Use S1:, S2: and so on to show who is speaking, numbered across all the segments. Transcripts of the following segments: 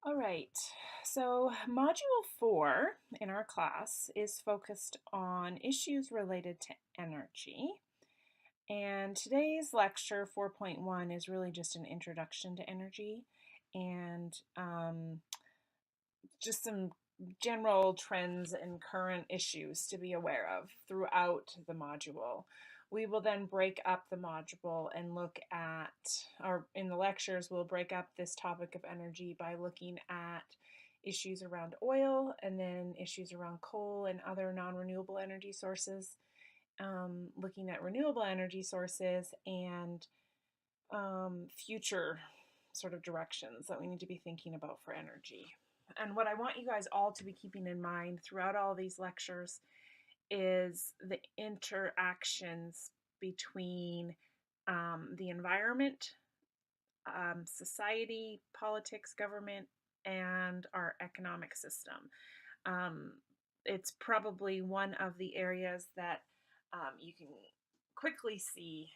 S1: All right, so Module 4 in our class is focused on issues related to energy. And today's lecture 4.1 is really just an introduction to energy and just some general trends and current issues to be aware of throughout the module. We will then break up the module and look at, or in the lectures, we'll break up this topic of energy by looking at issues around oil and then issues around coal and other non-renewable energy sources, looking at renewable energy sources and future sort of directions that we need to be thinking about for energy. And what I want you guys all to be keeping in mind throughout all these lectures is the interactions between the environment, society, politics, government, and our economic system. Um, it's probably one of the areas that you can quickly see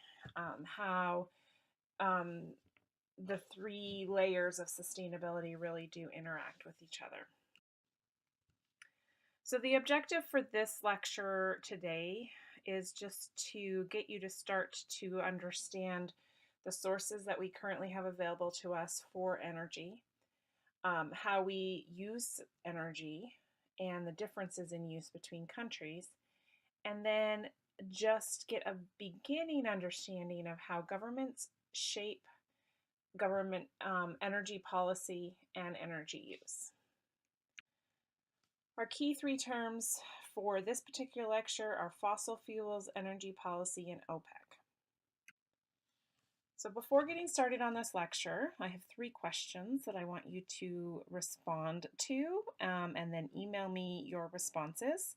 S1: how um, the three layers of sustainability really do interact with each other. So the objective for this lecture today is just to get you to start to understand the sources that we currently have available to us for energy, how we use energy, and the differences in use between countries, and then just get a beginning understanding of how governments shape government energy policy and energy use. Our key three terms for this particular lecture are fossil fuels, energy policy, and OPEC. So before getting started on this lecture, I have three questions that I want you to respond to and then email me your responses.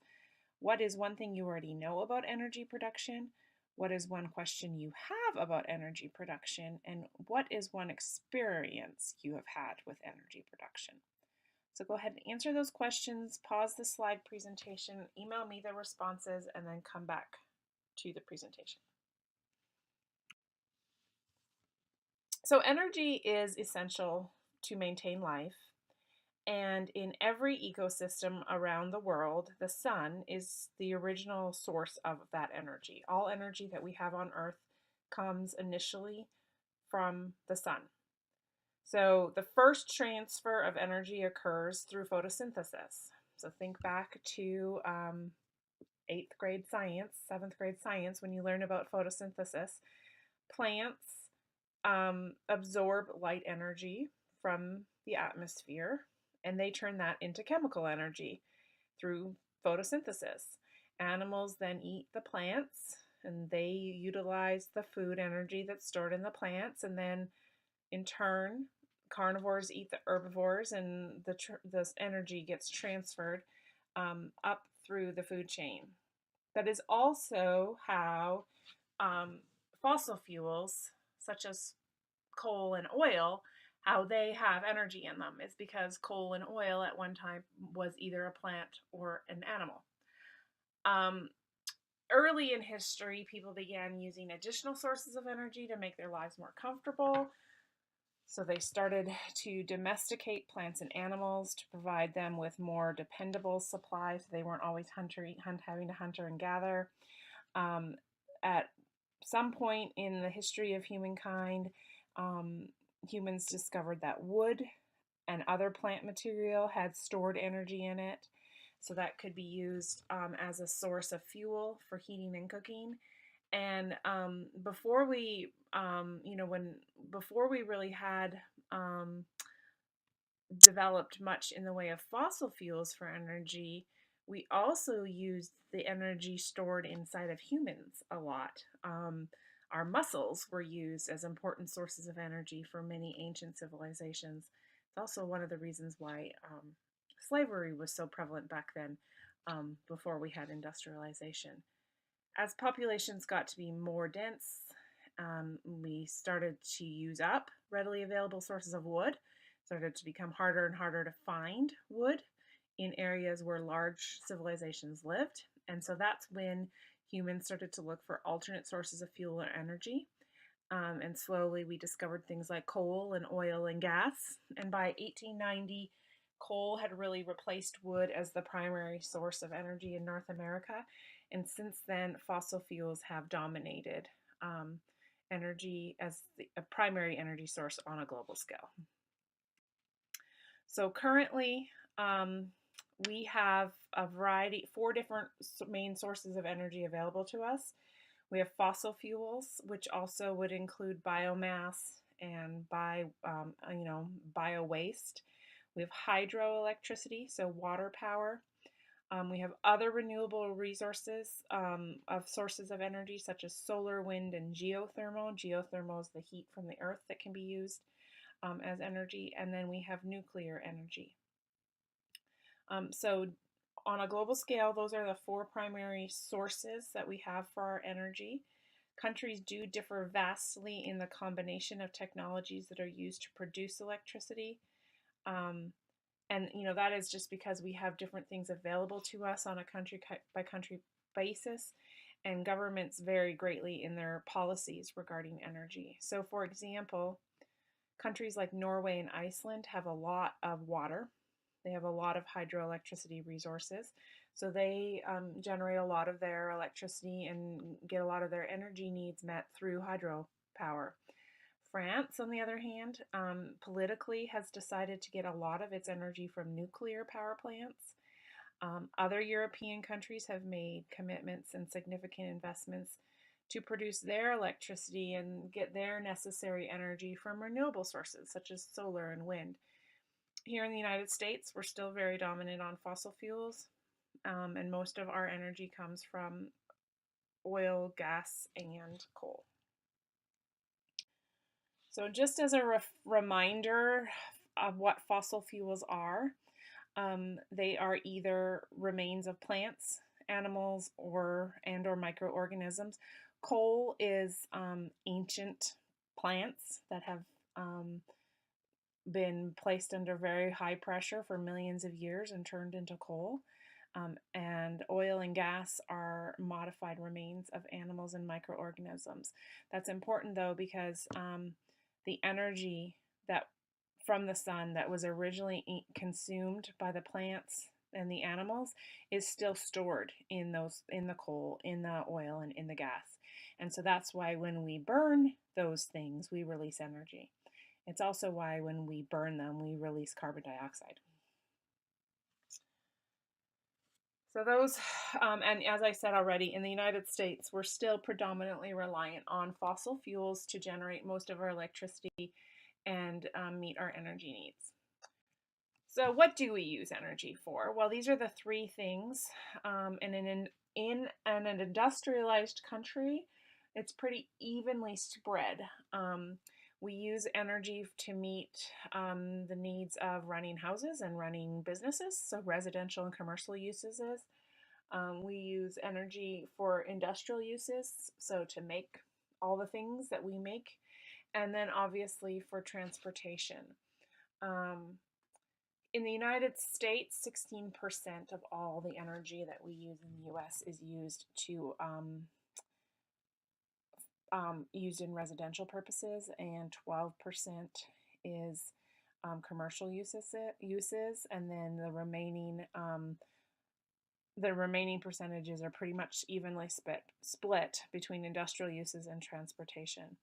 S1: What is one thing you already know about energy production? What is one question you have about energy production? And what is one experience you have had with energy production? So go ahead and answer those questions, pause the slide presentation, email me the responses, and then come back to the presentation. So energy is essential to maintain life. And in every ecosystem around the world, the sun is the original source of that energy. All energy that we have on Earth comes initially from the sun. So the first transfer of energy occurs through photosynthesis. So think back to 8th grade science, 7th grade science, when you learn about photosynthesis. Plants absorb light energy from the atmosphere, and they turn that into chemical energy through photosynthesis. Animals then eat the plants, and they utilize the food energy that's stored in the plants, and then in turn, carnivores eat the herbivores, and this energy gets transferred up through the food chain. That is also how fossil fuels, such as coal and oil, how they have energy in them is because coal and oil at one time was either a plant or an animal. Early in history, people began using additional sources of energy to make their lives more comfortable. So they started to domesticate plants and animals to provide them with more dependable supplies. So they weren't always having to hunter and gather. At some point in the history of humankind, humans discovered that wood and other plant material had stored energy in it. So that could be used as a source of fuel for heating and cooking. And before we, before we really had developed much in the way of fossil fuels for energy, we also used the energy stored inside of humans a lot. Our muscles were used as important sources of energy for many ancient civilizations. It's also one of the reasons why slavery was so prevalent back then, before we had industrialization. As populations got to be more dense, we started to use up readily available sources of wood. It started to become harder and harder to find wood in areas where large civilizations lived. And so that's when humans started to look for alternate sources of fuel or energy. And slowly we discovered things like coal and oil and gas. And by 1890, coal had really replaced wood as the primary source of energy in North America. And since then, fossil fuels have dominated um, energy as a primary energy source on a global scale. So currently, we have a variety, 4 different main sources of energy available to us. We have fossil fuels, which also would include biomass and bio waste. We have hydroelectricity, so water power. We have other renewable resources of sources of energy, such as solar, wind, and geothermal. Geothermal is the heat from the earth that can be used as energy. And then we have nuclear energy. So on a global scale, those are the 4 primary sources that we have for our energy. Countries do differ vastly in the combination of technologies that are used to produce electricity. And that is just because we have different things available to us on a country by country basis, and governments vary greatly in their policies regarding energy. So for example, countries like Norway and Iceland have a lot of water. They have a lot of hydroelectricity resources. So they generate a lot of their electricity and get a lot of their energy needs met through hydropower. France, on the other hand, politically has decided to get a lot of its energy from nuclear power plants. Other European countries have made commitments and significant investments to produce their electricity and get their necessary energy from renewable sources such as solar and wind. Here in the United States, we're still very dominant on fossil fuels, and most of our energy comes from oil, gas, and coal. So just as a reminder of what fossil fuels are, they are either remains of plants, animals, or microorganisms. Coal is ancient plants that have been placed under very high pressure for millions of years and turned into coal. And oil and gas are modified remains of animals and microorganisms. That's important though because the energy that from the sun that was originally consumed by the plants and the animals is still stored in the coal, in the oil, and in the gas. And so that's why when we burn those things, we release energy. It's also why when we burn them, we release carbon dioxide. So those, and as I said already, in the United States, we're still predominantly reliant on fossil fuels to generate most of our electricity and meet our energy needs. So what do we use energy for? Well, these are the 3 things. In an industrialized country, it's pretty evenly spread. We use energy to meet the needs of running houses and running businesses, so residential and commercial uses. We use energy for industrial uses, so to make all the things that we make, and then obviously for transportation. In the United States, 16% of all the energy that we use in the US is used used in residential purposes, and 12% is commercial uses, and then the remaining percentages are pretty much evenly split between industrial uses and transportation.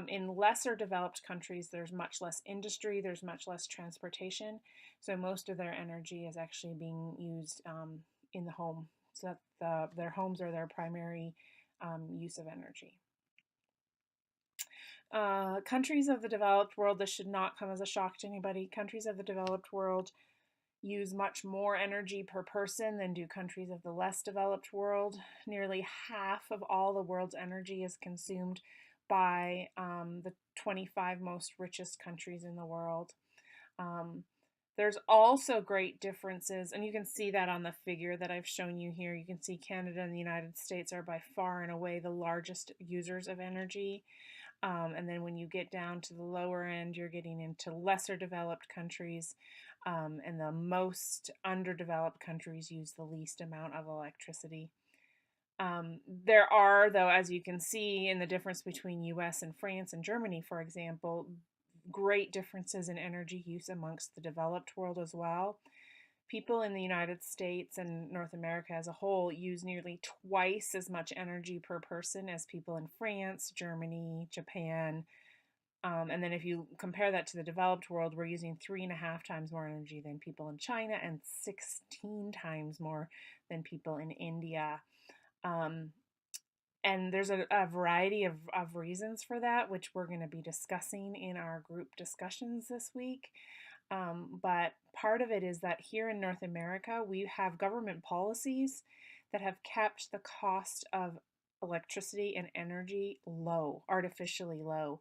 S1: In lesser developed countries, there's much less industry, there's much less transportation, so most of their energy is actually being used in the home, so that their homes are their primary use of energy. Countries of the developed world, this should not come as a shock to anybody, countries of the developed world use much more energy per person than do countries of the less developed world. Nearly half of all the world's energy is consumed by the 25 most richest countries in the world. There's also great differences, and you can see that on the figure that I've shown you here. You can see Canada and the United States are by far and away the largest users of energy. And then when you get down to the lower end, you're getting into lesser developed countries, and the most underdeveloped countries use the least amount of electricity. There are, though, as you can see in the difference between US and France and Germany, for example, great differences in energy use amongst the developed world as well. People in the United States and North America as a whole use nearly twice as much energy per person as people in France, Germany, Japan. And then if you compare that to the developed world, we're using 3.5 times more energy than people in China and 16 times more than people in India. Um, and there's a variety of reasons for that, which we're going to be discussing in our group discussions this week. But part of it is that here in North America, we have government policies that have kept the cost of electricity and energy low, artificially low.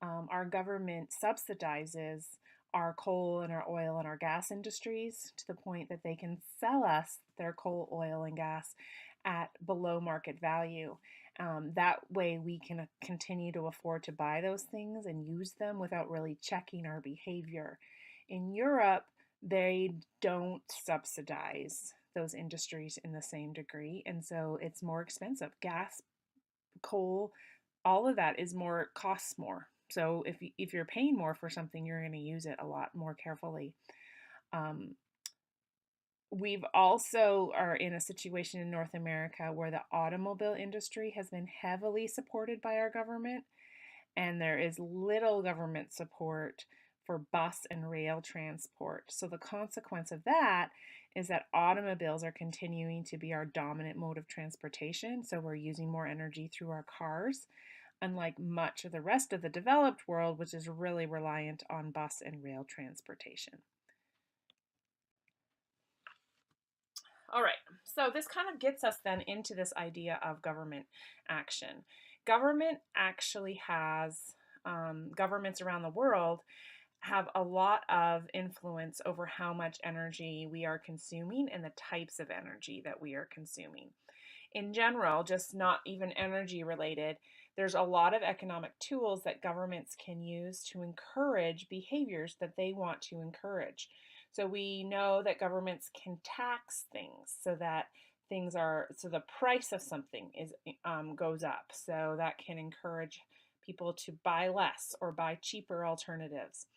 S1: Our government subsidizes our coal and our oil and our gas industries to the point that they can sell us their coal, oil, and gas at below market value. That way, we can continue to afford to buy those things and use them without really checking our behavior. In Europe, they don't subsidize those industries in the same degree, and so it's more expensive. Gas, coal, all of that is more costs more. So if you're paying more for something, you're going to use it a lot more carefully. Um, we've also are in a situation in North America where the automobile industry has been heavily supported by our government, and there is little government support for bus and rail transport. So the consequence of that is that automobiles are continuing to be our dominant mode of transportation. So we're using more energy through our cars, unlike much of the rest of the developed world, which is really reliant on bus and rail transportation. All right, so this kind of gets us then into this idea of government action. Government actually has, governments around the world have a lot of influence over how much energy we are consuming and the types of energy that we are consuming. In general, just not even energy related, there's a lot of economic tools that governments can use to encourage behaviors that they want to encourage. So we know that governments can tax things so that so the price of something is goes up. So that can encourage people to buy less or buy cheaper alternatives.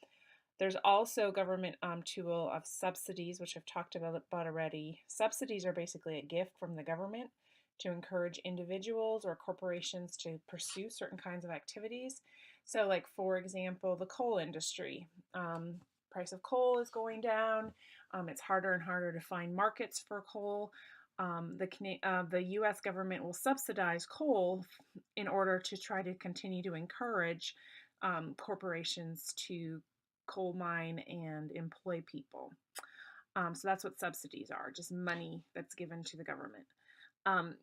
S1: There's also government tool of subsidies, which I've talked about already. Subsidies are basically a gift from the government to encourage individuals or corporations to pursue certain kinds of activities. So, like for example, the coal industry. Price of coal is going down. It's harder and harder to find markets for coal. The U.S. government will subsidize coal in order to try to continue to encourage corporations to coal mine and employ people. So that's what subsidies are, just money that's given to the government.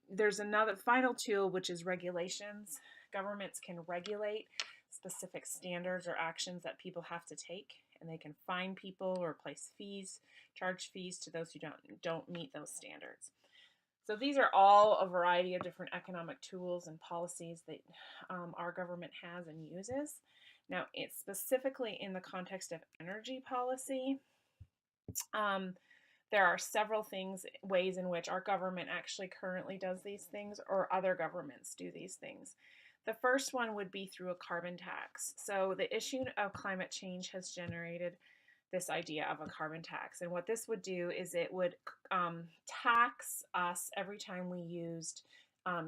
S1: There's another final tool, which is regulations. Governments can regulate specific standards or actions that people have to take, and they can fine people or place fees, charge fees to those who don't meet those standards. So these are all a variety of different economic tools and policies that our government has and uses. Now, it's specifically in the context of energy policy. Um, there are several ways in which our government actually currently does these things, or other governments do these things. The first one would be through a carbon tax. So the issue of climate change has generated this idea of a carbon tax. And what this would do is it would tax us every time we used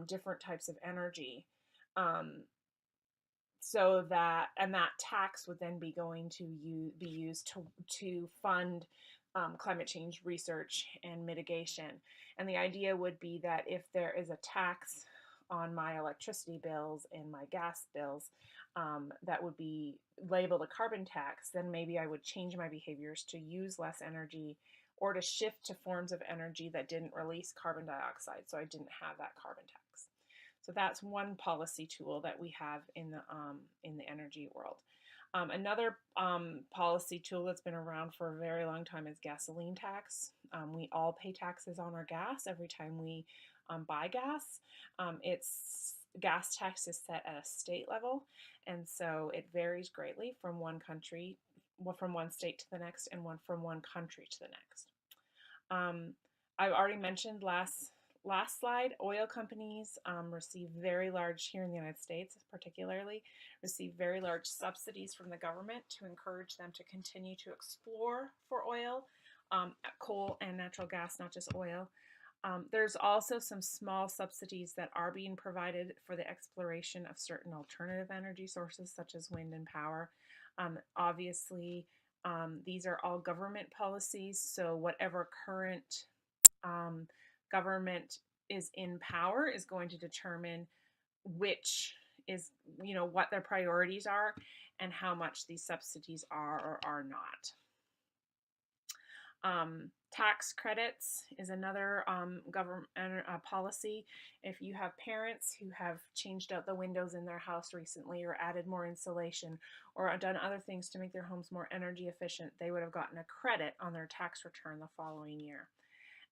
S1: different types of energy. Um, that tax would then be going to be used to fund climate change research and mitigation. And the idea would be that if there is a tax on my electricity bills and my gas bills that would be labeled a carbon tax, then maybe I would change my behaviors to use less energy or to shift to forms of energy that didn't release carbon dioxide, so I didn't have that carbon tax. So that's one policy tool that we have in the energy world. Another policy tool that's been around for a very long time is gasoline tax. We all pay taxes on our gas every time we buy gas. It's gas tax is set at a state level, and so it varies greatly from one country, from one state to the next, and from one country to the next. I've already mentioned Last slide, oil companies receive very large, here in the United States particularly, receive very large subsidies from the government to encourage them to continue to explore for oil, coal and natural gas, not just oil. There's also some small subsidies that are being provided for the exploration of certain alternative energy sources, such as wind and power. Obviously, these are all government policies, so whatever current government is in power is going to determine which is, what their priorities are and how much these subsidies are or are not. Tax credits is another government policy. If you have parents who have changed out the windows in their house recently or added more insulation or done other things to make their homes more energy efficient, they would have gotten a credit on their tax return the following year.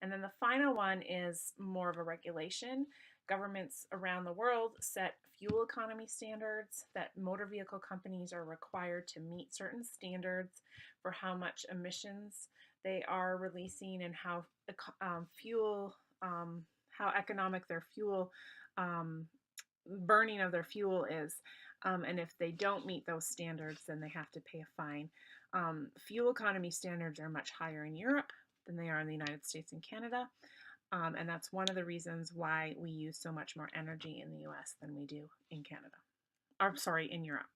S1: And then the final one is more of a regulation. Governments around the world set fuel economy standards that motor vehicle companies are required to meet certain standards for how much emissions they are releasing and how how economic their fuel burning of their fuel is. And if they don't meet those standards, then they have to pay a fine. Fuel economy standards are much higher in Europe than they are in the United States and Canada. And that's one of the reasons why we use so much more energy in the US than we do in Canada. Or, sorry, in Europe.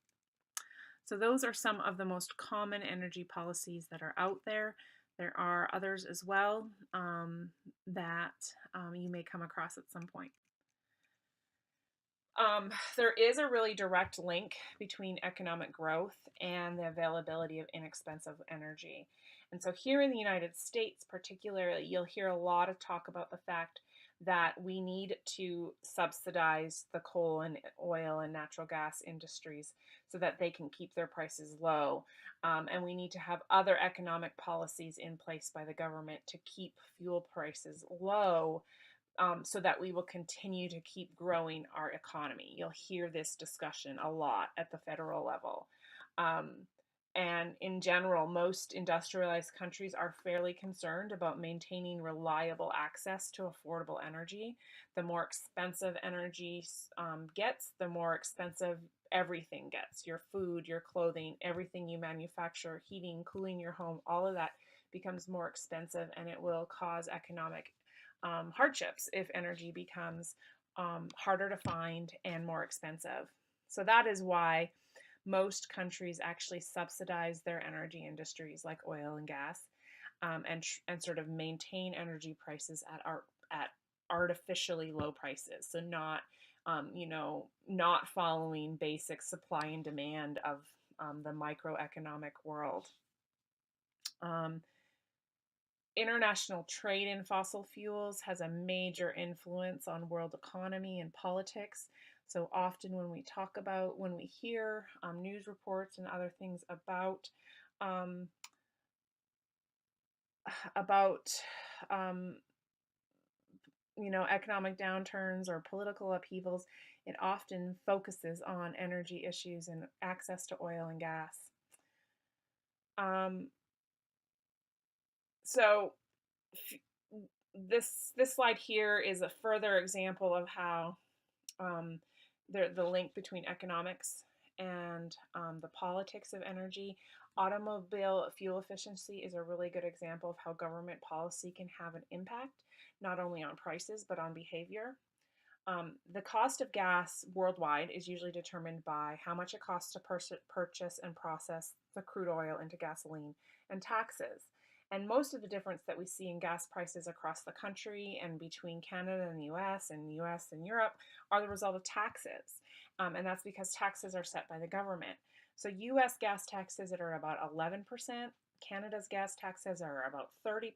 S1: So those are some of the most common energy policies that are out there. There are others as well that you may come across at some point. There is a really direct link between economic growth and the availability of inexpensive energy. And so here in the United States particularly, you'll hear a lot of talk about the fact that we need to subsidize the coal and oil and natural gas industries so that they can keep their prices low. And we need to have other economic policies in place by the government to keep fuel prices low, so that we will continue to keep growing our economy. You'll hear this discussion a lot at the federal level. And in general, most industrialized countries are fairly concerned about maintaining reliable access to affordable energy. The more expensive energy gets, the more expensive everything gets. Your food, your clothing, everything you manufacture, heating, cooling your home, all of that becomes more expensive, and it will cause economic hardships if energy becomes harder to find and more expensive. So that is why most countries actually subsidize their energy industries like oil and gas, and sort of maintain energy prices at artificially low prices. So not not following basic supply and demand of the microeconomic world. International trade in fossil fuels has a major influence on world economy and politics. So often when we hear news reports and other things um, about economic downturns or political upheavals, it often focuses on energy issues and access to oil and gas. So this slide here is a further example of how the link between economics and the politics of energy. Automobile fuel efficiency is a really good example of how government policy can have an impact, not only on prices, but on behavior. The cost of gas worldwide is usually determined by how much it costs to purchase and process the crude oil into gasoline, and taxes. And most of the difference that we see in gas prices across the country and between Canada and the US and Europe are the result of taxes. And that's because taxes are set by the government. So US gas taxes are about 11%. Canada's gas taxes are about 30%.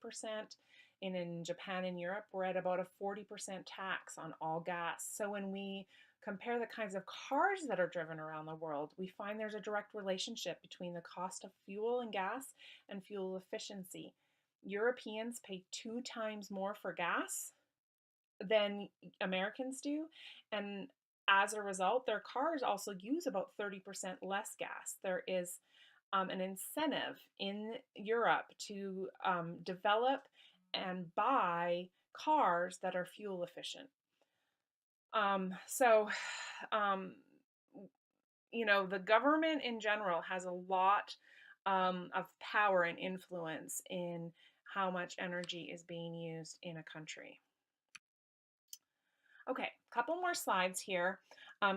S1: And in Japan and Europe, we're at about a 40% tax on all gas. So when we compare the kinds of cars that are driven around the world, we find there's a direct relationship between the cost of fuel and gas and fuel efficiency. Europeans pay 2 times more for gas than Americans do, and as a result, their cars also use about 30% less gas. There is an incentive in Europe to develop and buy cars that are fuel efficient. So, um, the government in general has a lot of power and influence in how much energy is being used in a country. Okay, couple more slides here.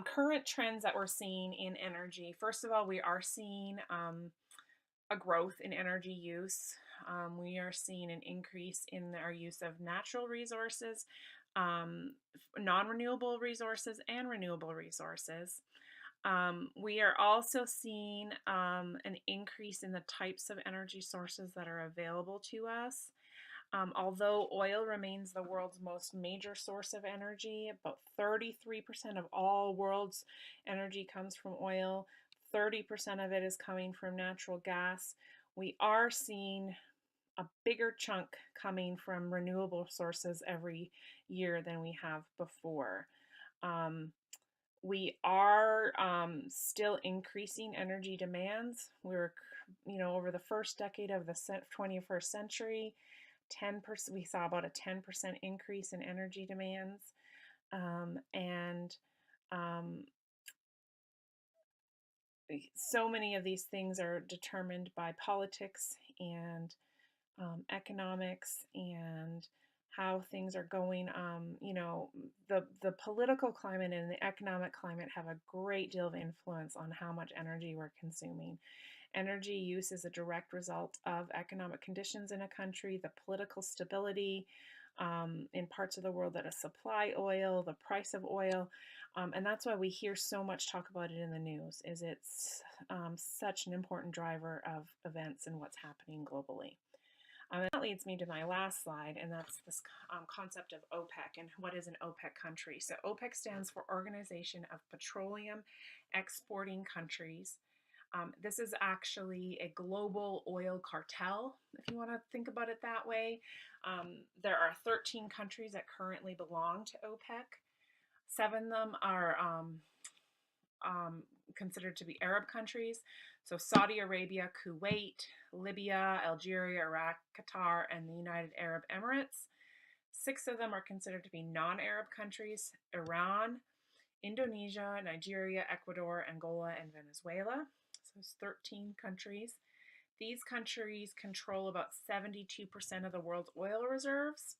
S1: Current trends that we're seeing in energy. First of all, we are seeing a growth in energy use. We are seeing an increase in our use of natural resources, non-renewable resources, and renewable resources. We are also seeing an increase in the types of energy sources that are available to us. Although oil remains the world's most major source of energy, about 33% of all world's energy comes from oil, 30% of it is coming from natural gas. We are seeing a bigger chunk coming from renewable sources every year than we have before. We are still increasing energy demands. Over the first decade of the 21st century, 10%, we saw about a 10% increase in energy demands. And so many of these things are determined by politics and economics and how things are going. The political climate and the economic climate have a great deal of influence on how much energy we're consuming. Energy use is a direct result of economic conditions in a country, the political stability in parts of the world that supply oil, the price of oil, and that's why we hear so much talk about it in the news, is it's such an important driver of events and what's happening globally. And that leads me to my last slide, and that's this concept of OPEC and what is an OPEC country. So OPEC stands for Organization of Petroleum Exporting Countries. This is actually a global oil cartel, if you want to think about it that way. There are 13 countries that currently belong to OPEC. 7 of them are considered to be Arab countries. So Saudi Arabia, Kuwait, Libya, Algeria, Iraq, Qatar, and the United Arab Emirates. 6 of them are considered to be non-Arab countries: Iran, Indonesia, Nigeria, Ecuador, Angola, and Venezuela. So it's 13 countries. These countries control about 72% of the world's oil reserves,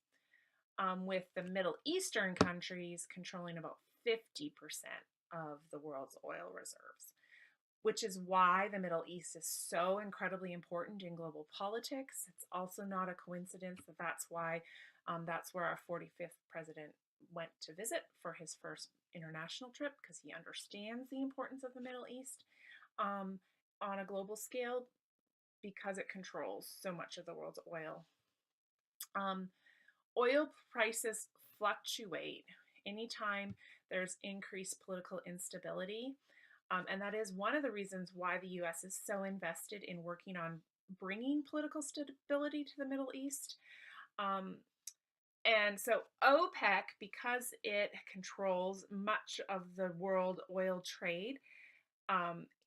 S1: with the Middle Eastern countries controlling about 50% of the world's oil reserves, which is why the Middle East is so incredibly important in global politics. It's also not a coincidence that that's why that's where our 45th president went to visit for his first international trip, because he understands the importance of the Middle East on a global scale, because it controls so much of the world's oil. Oil prices fluctuate anytime there's increased political instability. And that is one of the reasons why the U.S. is so invested in working on bringing political stability to the Middle East. And so OPEC, because it controls much of the world oil trade,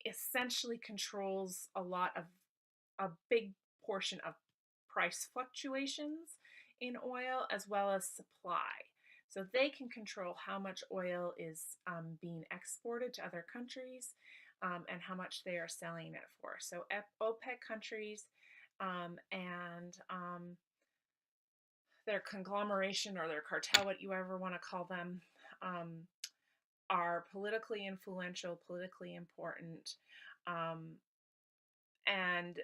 S1: essentially controls a big portion of price fluctuations in oil, as well as supply. So they can control how much oil is being exported to other countries and how much they are selling it for. So OPEC countries and their conglomeration or their cartel, what you ever want to call them, are politically influential, politically important, and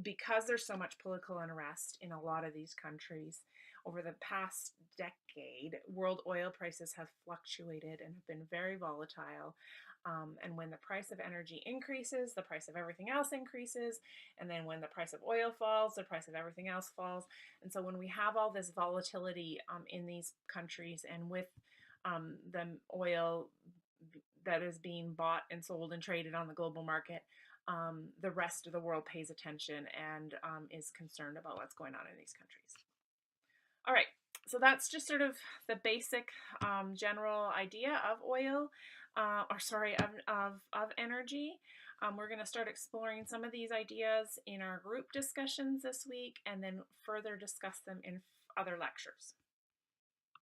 S1: because there's so much political unrest in a lot of these countries, over the past decade, world oil prices have fluctuated and have been very volatile. And when the price of energy increases, the price of everything else increases. And then when the price of oil falls, the price of everything else falls. And so when we have all this volatility in these countries, and with the oil that is being bought and sold and traded on the global market, the rest of the world pays attention and is concerned about what's going on in these countries. All right, so that's just sort of the basic general idea of oil, of energy. We're going to start exploring some of these ideas in our group discussions this week, and then further discuss them in other lectures.